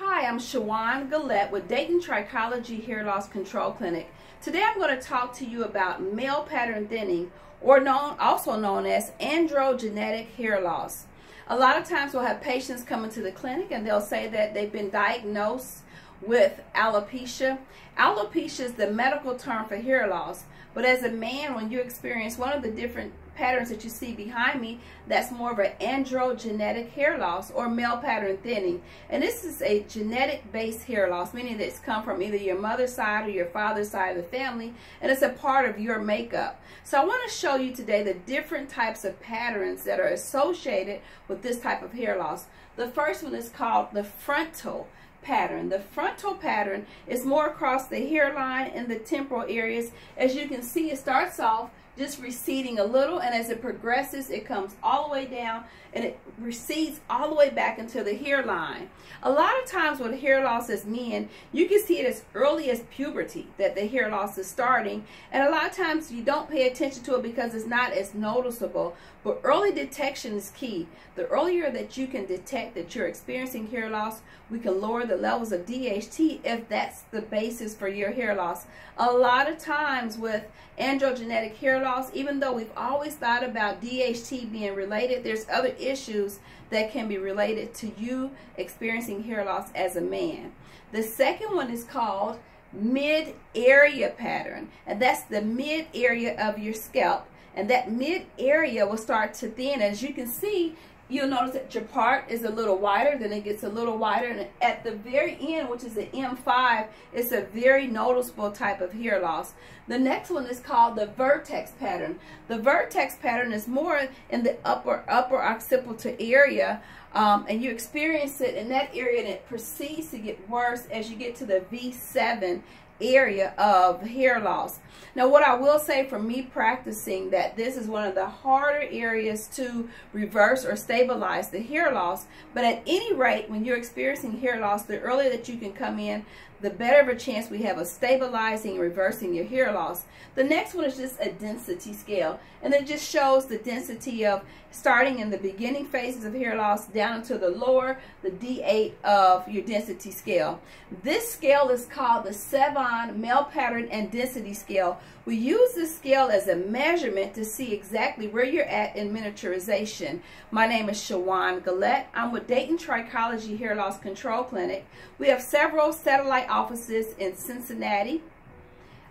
Hi, I'm Gullette with Dayton Trichology Hair Loss Control Clinic. Today I'm going to talk to you about male pattern thinning, or also known as androgenetic hair loss. A lot of times we'll have patients come into the clinic and they'll say that they've been diagnosed with alopecia. Alopecia is the medical term for hair loss, but as a man, when you experience one of the different patterns that you see behind me, that's more of an androgenetic hair loss or male pattern thinning. And this is a genetic based hair loss, meaning that it's come from either your mother's side or your father's side of the family, and it's a part of your makeup. So I want to show you today the different types of patterns that are associated with this type of hair loss. The first one is called the frontal pattern. The frontal pattern is more across the hairline and the temporal areas. As you can see, it starts off just receding a little, and as it progresses, it comes all the way down and it recedes all the way back into the hairline. A lot of times with hair loss as men, you can see it as early as puberty that the hair loss is starting, and a lot of times you don't pay attention to it because it's not as noticeable, but early detection is key. The earlier that you can detect that you're experiencing hair loss, we can lower the levels of DHT if that's the basis for your hair loss. A lot of times with androgenetic hair loss, even though we've always thought about DHT being related, there's other issues that can be related to you experiencing hair loss as a man. The second one is called mid-area pattern, and that's the mid-area of your scalp, and that mid-area will start to thin. As you can see, you'll notice that your part is a little wider, then it gets a little wider, and at the very end, which is the M5, it's a very noticeable type of hair loss. The next one is called the vertex pattern. The vertex pattern is more in the upper occipital area, and you experience it in that area, and it proceeds to get worse as you get to the V7 area of hair loss. Now, what I will say from me practicing, that this is one of the harder areas to reverse or stabilize the hair loss, but at any rate, when you're experiencing hair loss, the earlier that you can come in, the better of a chance we have of stabilizing and reversing your hair loss. The next one is just a density scale, and it just shows the density of starting in the beginning phases of hair loss down into the lower, the D8 of your density scale. This scale is called the Sevon Male Pattern and Density Scale. We use this scale as a measurement to see exactly where you're at in miniaturization. My name is Gullette. I'm with Dayton Trichology Hair Loss Control Clinic. We have several satellite offices in Cincinnati,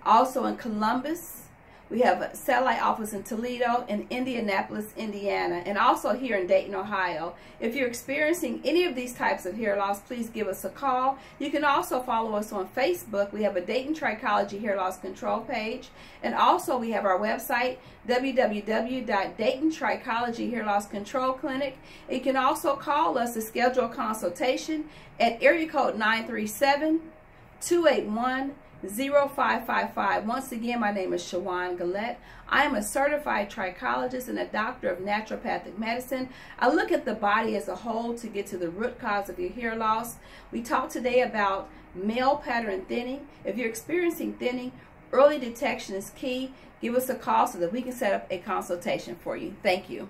also in Columbus. We have a satellite office in Toledo and Indianapolis, Indiana, and also here in Dayton, Ohio. If you're experiencing any of these types of hair loss, please give us a call. You can also follow us on Facebook. We have a Dayton Trichology Hair Loss Control page, and also we have our website, www.Dayton Trichology Hair Loss Control Clinic. You can also call us to schedule a consultation at area code 937-281-0555. Once again, my name is Gullette. I am a certified trichologist and a doctor of naturopathic medicine. I look at the body as a whole to get to the root cause of your hair loss. We talked today about male pattern thinning. If you're experiencing thinning, early detection is key. Give us a call so that we can set up a consultation for you. Thank you.